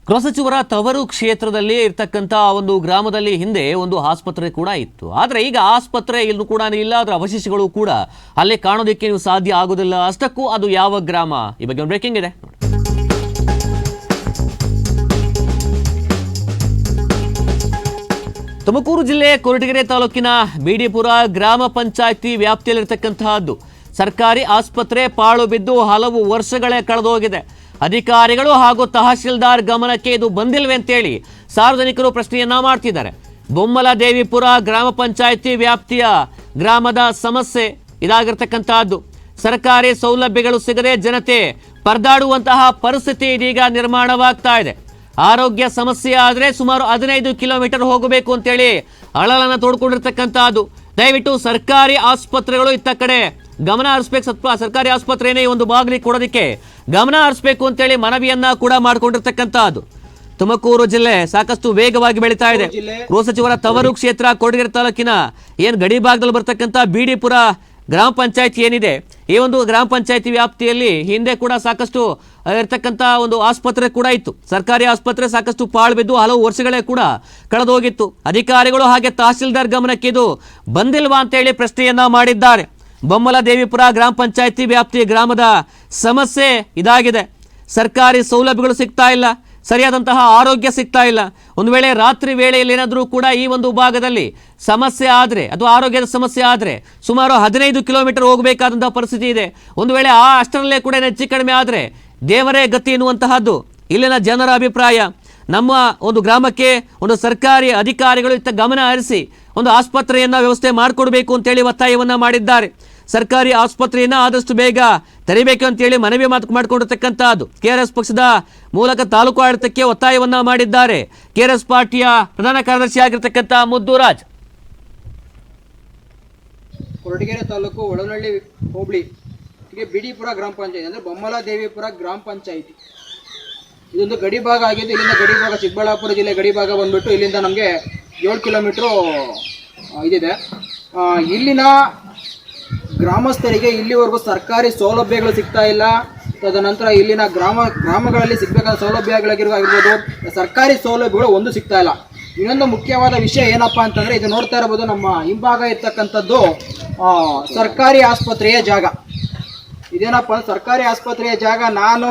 ಗೃಹ ಸಚಿವರ ತವರು ಕ್ಷೇತ್ರದಲ್ಲಿ ಇರ್ತಕ್ಕಂಥ ಒಂದು ಗ್ರಾಮದಲ್ಲಿ ಹಿಂದೆ ಒಂದು ಆಸ್ಪತ್ರೆ ಕೂಡ ಇತ್ತು. ಆದರೆ ಈಗ ಆಸ್ಪತ್ರೆ ಇಲ್ಲೂ ಕೂಡ ಇಲ್ಲ, ಅದರ ಅವಶೇಷಗಳು ಕೂಡ ಅಲ್ಲೇ ಕಾಣೋದಕ್ಕೆ ನೀವು ಸಾಧ್ಯ ಆಗೋದಿಲ್ಲ. ಅಷ್ಟಕ್ಕೂ ಅದು ಯಾವ ಗ್ರಾಮ? ಈ ಬಗ್ಗೆ ಒಂದು ಬ್ರೇಕಿಂಗ್ ಇದೆ. ತುಮಕೂರು ಜಿಲ್ಲೆ ಕೊರಟಗೆರೆ ತಾಲೂಕಿನ ಬಿಡಿಪುರ ಗ್ರಾಮ ಪಂಚಾಯಿತಿ ವ್ಯಾಪ್ತಿಯಲ್ಲಿರ್ತಕ್ಕಂತಹದ್ದು ಸರ್ಕಾರಿ ಆಸ್ಪತ್ರೆ ಪಾಳು ಬಿದ್ದು ಹಲವು ವರ್ಷಗಳೇ ಕಳೆದೋಗಿದೆ. ಅಧಿಕಾರಿಗಳು ಹಾಗೂ ತಹಶೀಲ್ದಾರ್ ಗಮನಕ್ಕೆ ಇದು ಬಂದಿಲ್ವೇ ಅಂತೇಳಿ ಸಾರ್ವಜನಿಕರು ಪ್ರಶ್ನೆಯನ್ನ ಮಾಡ್ತಿದ್ದಾರೆ. ಬೊಮ್ಮಲದೇವಿಪುರ ಗ್ರಾಮ ಪಂಚಾಯಿತಿ ವ್ಯಾಪ್ತಿಯ ಗ್ರಾಮದ ಸಮಸ್ಯೆ ಇದಾಗಿರ್ತಕ್ಕಂತಹದ್ದು. ಸರ್ಕಾರಿ ಸೌಲಭ್ಯಗಳು ಸಿಗದೆ ಜನತೆ ಪರದಾಡುವಂತಹ ಪರಿಸ್ಥಿತಿ ಇದೀಗ ನಿರ್ಮಾಣವಾಗ್ತಾ ಇದೆ. ಆರೋಗ್ಯ ಸಮಸ್ಯೆ ಆದರೆ ಸುಮಾರು 15 ಕಿಲೋಮೀಟರ್ ಹೋಗಬೇಕು ಅಂತೇಳಿ ಅಳಲನ್ನ ತೋಡ್ಕೊಂಡಿರ್ತಕ್ಕಂಥದ್ದು. ದಯವಿಟ್ಟು ಸರ್ಕಾರಿ ಆಸ್ಪತ್ರೆಗಳು ಇತ್ತ ಕಡೆ ಗಮನ ಹರಿಸಬೇಕು. ಸರ್ಕಾರಿ ಆಸ್ಪತ್ರೆನೇ ಒಂದು ಬಾಗಿಲಿಗೆ ಕೊಡೋದಕ್ಕೆ ಗಮನ ಹರಿಸಬೇಕು ಅಂತೇಳಿ ಮನವಿಯನ್ನ ಕೂಡ ಮಾಡಿಕೊಂಡಿರ್ತಕ್ಕಂಥದ್ದು. ತುಮಕೂರು ಜಿಲ್ಲೆ ಸಾಕಷ್ಟು ವೇಗವಾಗಿ ಬೆಳೀತಾ ಇದೆ. ಗೃಹ ಸಚಿವರ ತವರು ಕ್ಷೇತ್ರ ಕೊರಟಗೆರೆ ತಾಲೂಕಿನ ಏನು ಗಡಿ ಭಾಗದಲ್ಲಿ ಬರ್ತಕ್ಕಂಥ ಬಿಡಿಪುರ ಗ್ರಾಮ ಪಂಚಾಯತಿ ಏನಿದೆ, ಈ ಒಂದು ಗ್ರಾಮ ಪಂಚಾಯತಿ ವ್ಯಾಪ್ತಿಯಲ್ಲಿ ಹಿಂದೆ ಕೂಡ ಸಾಕಷ್ಟು ಇರ್ತಕ್ಕಂಥ ಒಂದು ಆಸ್ಪತ್ರೆ ಕೂಡ ಇತ್ತು. ಸರ್ಕಾರಿ ಆಸ್ಪತ್ರೆ ಸಾಕಷ್ಟು ಪಾಳು ಬಿದ್ದು ಹಲವು ವರ್ಷಗಳೇ ಕೂಡ ಕಳೆದೋಗಿತ್ತು. ಅಧಿಕಾರಿಗಳು ಹಾಗೆ ತಹಶೀಲ್ದಾರ್ ಗಮನಕ್ಕೆ ಇದು ಬಂದಿಲ್ವಾ ಅಂತೇಳಿ ಪ್ರಶ್ನೆಯನ್ನ ಮಾಡಿದ್ದಾರೆ. ಬೊಮ್ಮಲದೇವಿಪುರ ಗ್ರಾಮ ಪಂಚಾಯತಿ ವ್ಯಾಪ್ತಿಯ ಗ್ರಾಮದ ಸಮಸ್ಯೆ ಇದಾಗಿದೆ. ಸರ್ಕಾರಿ ಸೌಲಭ್ಯಗಳು ಸಿಗ್ತಾ ಇಲ್ಲ, ಸರಿಯಾದಂತಹ ಆರೋಗ್ಯ ಸಿಗ್ತಾ ಇಲ್ಲ. ಒಂದು ವೇಳೆ ರಾತ್ರಿ ವೇಳೆಯಲ್ಲಿ ಏನಾದರೂ ಕೂಡ ಈ ಒಂದು ಭಾಗದಲ್ಲಿ ಸಮಸ್ಯೆ ಆದರೆ ಅಥವಾ ಆರೋಗ್ಯದ ಸಮಸ್ಯೆ ಆದರೆ ಸುಮಾರು 15 ಕಿಲೋಮೀಟರ್ ಹೋಗಬೇಕಾದಂತಹ ಪರಿಸ್ಥಿತಿ ಇದೆ. ಒಂದು ವೇಳೆ ಅಷ್ಟರಲ್ಲೇ ಕೂಡ ಹೆಚ್ಚು ಕಡಿಮೆ ಆದರೆ ದೇವರೇ ಗತಿ ಎನ್ನುವಂತಹದ್ದು ಇಲ್ಲಿನ ಜನರ ಅಭಿಪ್ರಾಯ. ನಮ್ಮ ಒಂದು ಗ್ರಾಮಕ್ಕೆ ಒಂದು ಸರ್ಕಾರಿ ಅಧಿಕಾರಿಗಳು ಇತ್ತ ಗಮನ ಹರಿಸಿ ಒಂದು ಆಸ್ಪತ್ರೆಯನ್ನ ವ್ಯವಸ್ಥೆ ಮಾಡಿಕೊಡ್ಬೇಕು ಅಂತೇಳಿ ಒತ್ತಾಯವನ್ನ ಮಾಡಿದ್ದಾರೆ. ಸರ್ಕಾರಿ ಆಸ್ಪತ್ರೆಯನ್ನ ಆದಷ್ಟು ಬೇಗ ತೆರಿಬೇಕು ಅಂತೇಳಿ ಮನವಿ ಮಾಡಿಕೊಂಡಿರ್ತಕ್ಕಂಥದ್ದು. ಕೆಆರ್ಎಸ್ ಪಕ್ಷದ ಮೂಲಕ ತಾಲೂಕು ಆಡಳಿತಕ್ಕೆ ಒತ್ತಾಯವನ್ನ ಮಾಡಿದ್ದಾರೆ. ಕೆಆರ್ಎಸ್ ಪಾರ್ಟಿಯ ಪ್ರಧಾನ ಕಾರ್ಯದರ್ಶಿ ಆಗಿರ್ತಕ್ಕಂಥ ಮುದ್ದುರಾಜ್. ಕೊರಟಗೆರೆ ತಾಲೂಕು ಒಳನಳ್ಳಿ ಹೋಬಳಿ ಬಿಡಿಪುರ ಗ್ರಾಮ ಪಂಚಾಯತಿ ಅಂದ್ರೆ ಬೊಮ್ಮಲದೇವಿಪುರ ಗ್ರಾಮ ಪಂಚಾಯತಿ ಇದೊಂದು ಗಡಿ ಭಾಗ ಆಗಿದ್ದು. ಇಲ್ಲಿಂದ ಗಡಿ ಭಾಗ ಚಿಕ್ಕಬಳ್ಳಾಪುರ ಜಿಲ್ಲೆ ಗಡಿ ಭಾಗ ಬಂದ್ಬಿಟ್ಟು ಇಲ್ಲಿಂದ ನಮಗೆ 7 ಕಿಲೋಮೀಟ್ರು ಇದಿದೆ. ಇಲ್ಲಿನ ಗ್ರಾಮಸ್ಥರಿಗೆ ಇಲ್ಲಿವರೆಗೂ ಸರ್ಕಾರಿ ಸೌಲಭ್ಯಗಳು ಸಿಗ್ತಾ ಇಲ್ಲ. ತದನಂತರ ಇಲ್ಲಿನ ಗ್ರಾಮಗಳಲ್ಲಿ ಸಿಗಬೇಕಾದ ಸೌಲಭ್ಯಗಳಾಗಿರ್ಬೋದು, ಸರ್ಕಾರಿ ಸೌಲಭ್ಯಗಳು ಒಂದು ಸಿಗ್ತಾ ಇಲ್ಲ. ಇನ್ನೊಂದು ಮುಖ್ಯವಾದ ವಿಷಯ ಏನಪ್ಪಾ ಅಂತಂದ್ರೆ, ಇದು ನೋಡ್ತಾ ಇರಬಹುದು ನಮ್ಮ ಹಿಂಭಾಗ ಇರ್ತಕ್ಕಂಥದ್ದು ಸರ್ಕಾರಿ ಆಸ್ಪತ್ರೆಯ ಜಾಗ. ಇದೇನಪ್ಪ ಸರ್ಕಾರಿ ಆಸ್ಪತ್ರೆಯ ಜಾಗ. ನಾನು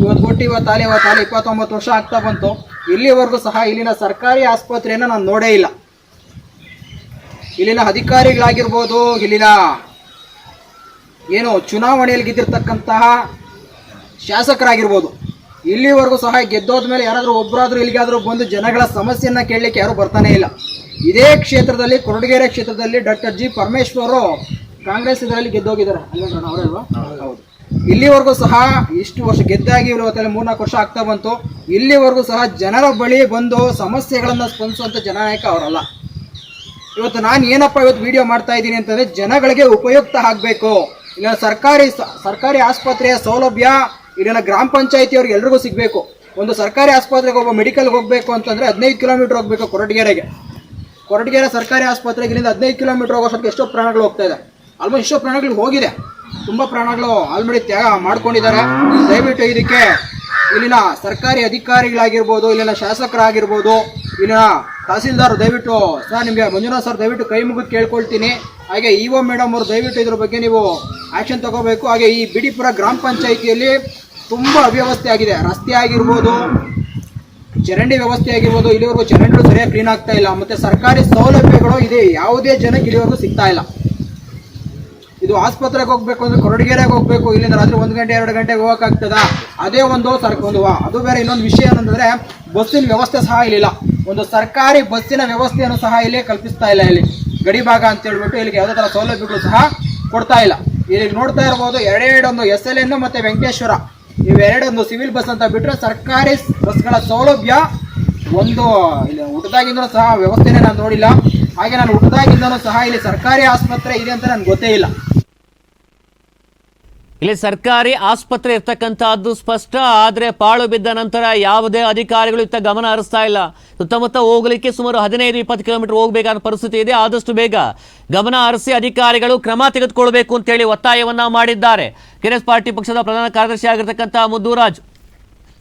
ಇವತ್ತು 29 ವರ್ಷ ಆಗ್ತಾ ಬಂತು. ಇಲ್ಲಿವರೆಗೂ ಸಹ ಇಲ್ಲಿನ ಸರ್ಕಾರಿ ಆಸ್ಪತ್ರೆಯನ್ನು ನಾನು ನೋಡೇ ಇಲ್ಲ. ಇಲ್ಲಿನ ಅಧಿಕಾರಿಗಳಾಗಿರ್ಬೋದು, ಇಲ್ಲಿನ ಏನು ಚುನಾವಣೆಯಲ್ಲಿ ಗೆದ್ದಿರ್ತಕ್ಕಂತಹ ಶಾಸಕರಾಗಿರ್ಬೋದು, ಇಲ್ಲಿವರೆಗೂ ಸಹ ಗೆದ್ದೋದ್ಮೇಲೆ ಯಾರಾದರೂ ಒಬ್ಬರಾದ್ರೂ ಇಲ್ಲಿಗಾದ್ರೂ ಬಂದು ಜನಗಳ ಸಮಸ್ಯೆಯನ್ನ ಕೇಳಲಿಕ್ಕೆ ಯಾರು ಬರ್ತಾನೆ ಇಲ್ಲ. ಇದೇ ಕ್ಷೇತ್ರದಲ್ಲಿ ಕೊರಟಗೆರೆ ಕ್ಷೇತ್ರದಲ್ಲಿ ಡಾಕ್ಟರ್ ಜಿ ಪರಮೇಶ್ವರ್ ಕಾಂಗ್ರೆಸ್ ಇದರಲ್ಲಿ ಗೆದ್ದೋಗಿದ್ದಾರೆ ಅವರಲ್ವಾ? ಹೌದು. ಇಲ್ಲಿವರೆಗೂ ಸಹ ಇಷ್ಟು ವರ್ಷ ಗೆದ್ದಾಗಿ 3-4 ವರ್ಷ ಆಗ್ತಾ ಬಂತು. ಇಲ್ಲಿವರೆಗೂ ಸಹ ಜನರ ಬಳಿ ಬಂದು ಸಮಸ್ಯೆಗಳನ್ನು ಸ್ಪಂದಿಸುವಂತ ಜನನಾಯಕ ಅವರಲ್ಲ. ಇವತ್ತು ನಾನು ಏನಪ್ಪ ಇವತ್ತು ವಿಡಿಯೋ ಮಾಡ್ತಾ ಇದ್ದೀನಿ ಅಂತಂದ್ರೆ, ಜನಗಳಿಗೆ ಉಪಯುಕ್ತ ಆಗಬೇಕು. ಇಲ್ಲಿನ ಸರ್ಕಾರಿ ಆಸ್ಪತ್ರೆಯ ಸೌಲಭ್ಯ ಇಲ್ಲಿನ ಗ್ರಾಮ ಪಂಚಾಯತಿಯವ್ರಿಗೆ ಎಲ್ರಿಗೂ ಸಿಗಬೇಕು. ಒಂದು ಸರ್ಕಾರಿ ಆಸ್ಪತ್ರೆಗೆ ಒಬ್ಬ ಮೆಡಿಕಲ್ಗೆ ಹೋಗಬೇಕು ಅಂತಂದ್ರೆ 15 ಕಿಲೋಮೀಟರ್ ಹೋಗಬೇಕು ಕೊರಟಗೆರೆ ಸರ್ಕಾರಿ ಆಸ್ಪತ್ರೆಗೆ ಇಲ್ಲಿಂದ 15 ಕಿಲೋಮೀಟರ್ ಹೋಗೋಷ್ಟಕ್ಕೆ ಎಷ್ಟೋ ಪ್ರಾಣಗಳು ಹೋಗ್ತಾ ಇದೆ. ಆಲ್ಮೋಸ್ಟ್ ಎಷ್ಟೋ ಪ್ರಾಣಗಳು ಹೋಗಿದೆ. ತುಂಬ ಪ್ರಾಣಗಳು ಆಲ್ರೆಡಿ ತ್ಯಾಗ ಮಾಡ್ಕೊಂಡಿದ್ದಾರೆ. ದಯವಿಟ್ಟು ಇದಕ್ಕೆ ಇಲ್ಲಿನ ಸರ್ಕಾರಿ ಅಧಿಕಾರಿಗಳಾಗಿರ್ಬೋದು, ಇಲ್ಲಿನ ಶಾಸಕರಾಗಿರ್ಬೋದು, ಇಲ್ಲಿನ ತಹಸೀಲ್ದಾರ್ ದಯವಿಟ್ಟು ಸರ್, ನಿಮಗೆ ಮಂಜುನಾಥ್ ಸರ್ ದಯವಿಟ್ಟು ಕೈ ಮುಗಿದು ಕೇಳ್ಕೊಳ್ತೀನಿ. ಹಾಗೆ ಇಒ ಮೇಡಮ್ ಅವರು ದಯವಿಟ್ಟು ಇದ್ರ ಬಗ್ಗೆ ನೀವು ಆ್ಯಕ್ಷನ್ ತಗೋಬೇಕು. ಹಾಗೆ ಈ ಬಿಡಿಪುರ ಗ್ರಾಮ ಪಂಚಾಯಿತಿಯಲ್ಲಿ ತುಂಬ ಅವ್ಯವಸ್ಥೆ ಆಗಿದೆ. ರಸ್ತೆ ಆಗಿರ್ಬೋದು, ಚರಂಡಿ ವ್ಯವಸ್ಥೆ ಆಗಿರ್ಬೋದು, ಇಲ್ಲಿವರೆಗೂ ಚರಂಡಿಗಳು ಸರಿಯಾಗಿ ಕ್ಲೀನ್ ಆಗ್ತಾ ಇಲ್ಲ. ಮತ್ತು ಸರ್ಕಾರಿ ಸೌಲಭ್ಯಗಳು ಇದೆ ಯಾವುದೇ ಜನಕ್ಕೆ ಇಲ್ಲಿವರೆಗೂ ಸಿಗ್ತಾ ಇಲ್ಲ. ಇದು ಆಸ್ಪತ್ರೆಗೆ ಹೋಗ್ಬೇಕು ಅಂದ್ರೆ ಕೊರಟಗೆರೆಗೆ ಹೋಗ್ಬೇಕು, ಇಲ್ಲಿಂದ ರಾತ್ರಿ 1 ಗಂಟೆ 2 ಗಂಟೆಗೆ ಹೋಗಕ್ಕಾಗ್ತದ? ಅದೇ ಒಂದು ಅದು ಬೇರೆ. ಇನ್ನೊಂದು ವಿಷಯ ಏನಂತಂದ್ರೆ, ಬಸ್ಸಿನ ವ್ಯವಸ್ಥೆ ಸಹ ಇಲ್ಲಿಲ್ಲ. ಒಂದು ಸರ್ಕಾರಿ ಬಸ್ಸಿನ ವ್ಯವಸ್ಥೆಯನ್ನು ಸಹ ಇಲ್ಲಿ ಕಲ್ಪಿಸ್ತಾ ಇಲ್ಲ. ಇಲ್ಲಿ ಗಡಿ ಭಾಗ ಅಂತ ಹೇಳ್ಬಿಟ್ಟು ಇಲ್ಲಿಗೆ ಯಾವುದೇ ಥರ ಸೌಲಭ್ಯಗಳು ಸಹ ಕೊಡ್ತಾ ಇಲ್ಲ. ಇಲ್ಲಿ ನೋಡ್ತಾ ಇರ್ಬೋದು, ಎರಡೊಂದು SLN ಮತ್ತೆ ವೆಂಕಟೇಶ್ವರ, ಇವೆರಡೊಂದು ಸಿವಿಲ್ ಬಸ್ ಅಂತ ಬಿಟ್ಟರೆ ಸರ್ಕಾರಿ ಬಸ್ಗಳ ಸೌಲಭ್ಯ ಒಂದು ಇಲ್ಲಿ ಹುಟ್ಟದಾಗಿಂದನೂ ಸಹ ವ್ಯವಸ್ಥೆನೇ ನಾನು ನೋಡಿಲ್ಲ. ಹಾಗೆ ನಾನು ಹುಟ್ಟದಾಗಿಂದನೂ ಸಹ ಇಲ್ಲಿ ಸರ್ಕಾರಿ ಆಸ್ಪತ್ರೆ ಇದೆ ಅಂತ ನನಗೆ ಗೊತ್ತೇ ಇಲ್ಲ. ಇಲ್ಲಿ ಸರ್ಕಾರಿ ಆಸ್ಪತ್ರೆ ಇರ್ತಕ್ಕಂಥದ್ದು ಸ್ಪಷ್ಟ. ಆದರೆ ಪಾಳು ಬಿದ್ದ ನಂತರ ಯಾವುದೇ ಅಧಿಕಾರಿಗಳು ಇತ್ತ ಗಮನ ಹರಿಸ್ತಾ ಇಲ್ಲ. ಸುತ್ತಮುತ್ತ ಹೋಗಲಿಕ್ಕೆ ಸುಮಾರು 15-20 ಕಿಲೋಮೀಟರ್ ಹೋಗಬೇಕಾದ ಪರಿಸ್ಥಿತಿ ಇದೆ. ಆದಷ್ಟು ಬೇಗ ಗಮನ ಹರಿಸಿ ಅಧಿಕಾರಿಗಳು ಕ್ರಮ ತೆಗೆದುಕೊಳ್ಬೇಕು ಅಂತೇಳಿ ಒತ್ತಾಯವನ್ನ ಮಾಡಿದ್ದಾರೆ. ಕೆಆರ್ಎಸ್ ಪಾರ್ಟಿ ಪಕ್ಷದ ಪ್ರಧಾನ ಕಾರ್ಯದರ್ಶಿ ಆಗಿರ್ತಕ್ಕಂಥ ಮುದ್ದುರಾಜ್.